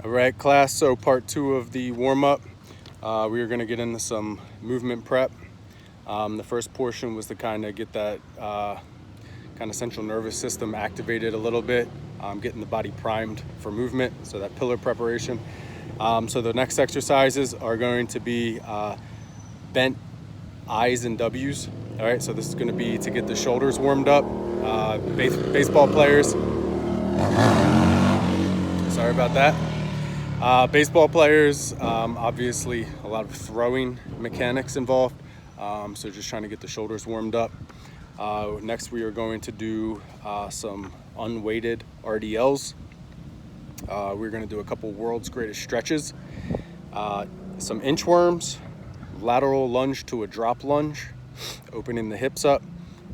All right, class, so part 2 of the warm-up. We are gonna get into some movement prep. The first portion was to kind of get that kind of central nervous system activated a little bit, getting the body primed for movement, so that pillar preparation. So the next exercises are going to be bent I's and W's. All right, so this is gonna be to get the shoulders warmed up. Baseball players, sorry about that. Baseball players, obviously a lot of throwing mechanics involved, so just trying to get the shoulders warmed up. Next we are going to do some unweighted RDLs. We're going to do a couple world's greatest stretches, some inchworms, lateral lunge to a drop lunge, opening the hips up,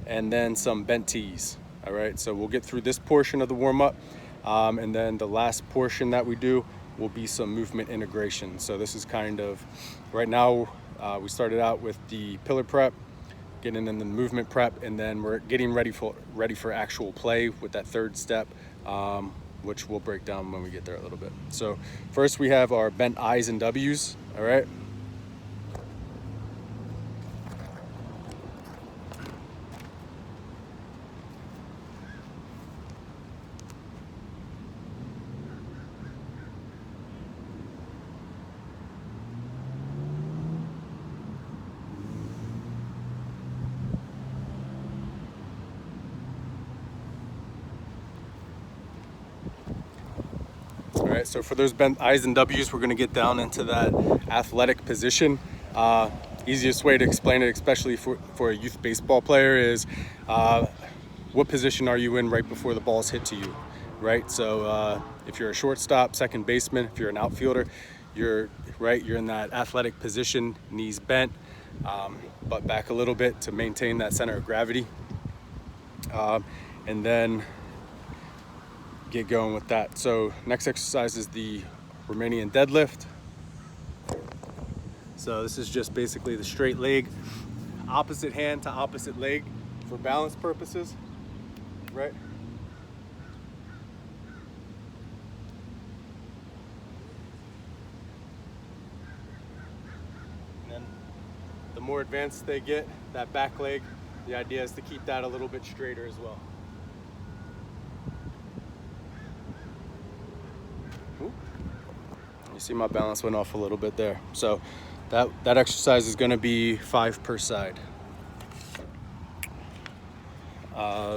and then some bent T's. All right, so we'll get through this portion of the warm-up, and then the last portion that we do will be some movement integration. So this is kind of, right now, we started out with the pillar prep, getting in the movement prep, and then we're getting ready for actual play with that third step, which we'll break down when we get there a little bit. So first we have our bent I's and W's, all right? All right, so for those bent I's and W's, we're gonna get down into that athletic position. Easiest way to explain it, especially for a youth baseball player, is what position are you in right before the ball's hit to you, right? So if you're a shortstop, second baseman, if you're an outfielder, you're in that athletic position, knees bent, butt back a little bit to maintain that center of gravity. And then get going with that. So next exercise is the Romanian deadlift. So this is just basically the straight leg, opposite hand to opposite leg for balance purposes, right? And then the more advanced they get, that back leg, the idea is to keep that a little bit straighter as well. You see my balance went off a little bit there. So that exercise is going to be 5 per side.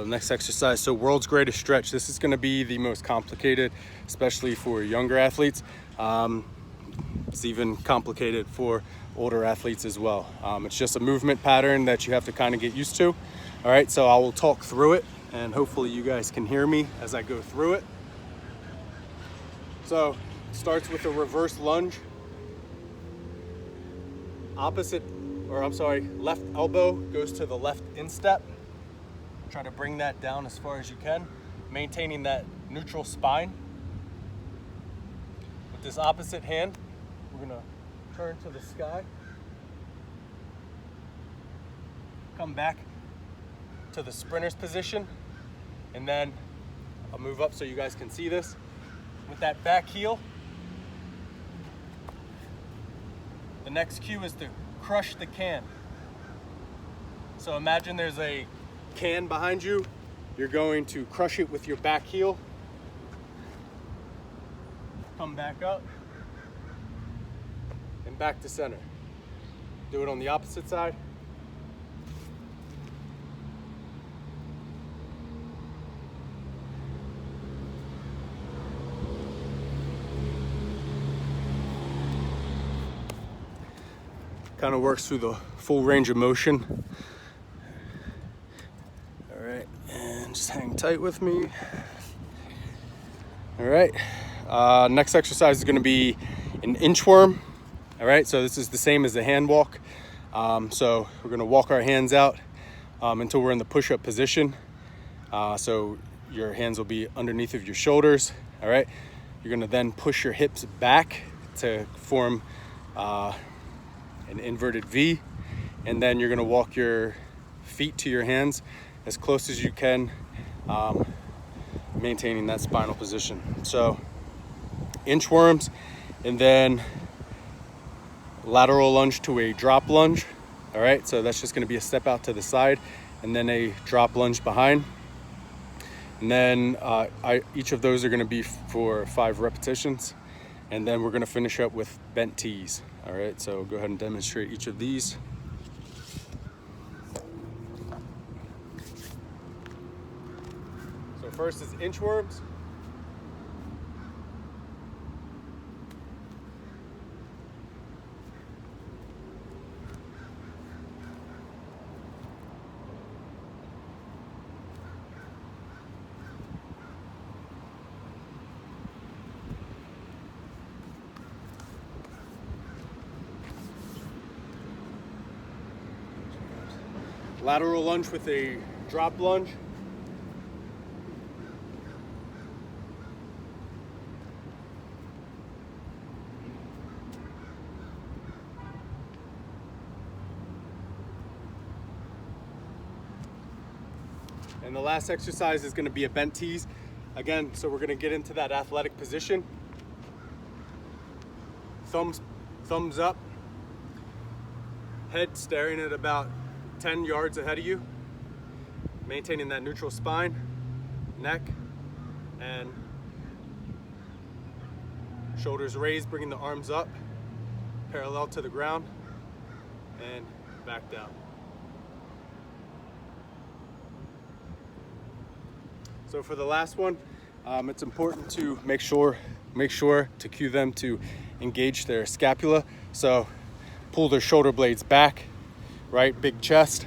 Next exercise, so world's greatest stretch. This is going to be the most complicated, especially for younger athletes. It's even complicated for older athletes as well. It's just a movement pattern that you have to kind of get used to. All right, so I will talk through it, and hopefully you guys can hear me as I go through it. So starts with a reverse lunge. Left elbow goes to the left instep. Try to bring that down as far as you can, maintaining that neutral spine. With this opposite hand, we're gonna turn to the sky. Come back to the sprinter's position, and then I'll move up so you guys can see this. With that back heel, the next cue is to crush the can. So imagine there's a can behind you. You're going to crush it with your back heel. Come back up and back to center. Do it on the opposite side. Kind of works through the full range of motion. All right, and just hang tight with me. All right, next exercise is gonna be an inchworm. All right, so this is the same as the hand walk. So we're gonna walk our hands out until we're in the push-up position. So your hands will be underneath of your shoulders. All right, you're gonna then push your hips back to form an inverted V, and then you're gonna walk your feet to your hands as close as you can, maintaining that spinal position. So inchworms, and then lateral lunge to a drop lunge. All right, so that's just going to be a step out to the side and then a drop lunge behind. And then each of those are going to be for 5 repetitions. And then we're going to finish up with bent tees. All right, so go ahead and demonstrate each of these. So first is inchworms. Lateral lunge with a drop lunge. And the last exercise is going to be a bent tees. Again, so we're going to get into that athletic position. Thumbs up. Head staring at about 10 yards ahead of you, maintaining that neutral spine, neck, and shoulders raised, bringing the arms up, parallel to the ground, and back down. So for the last one, it's important to make sure to cue them to engage their scapula. So pull their shoulder blades back, right? Big chest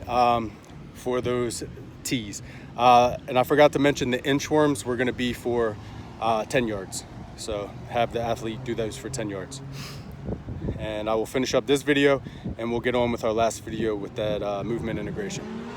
for those tees. And I forgot to mention the inchworms were going to be for 10 yards. So have the athlete do those for 10 yards. And I will finish up this video and we'll get on with our last video with that movement integration.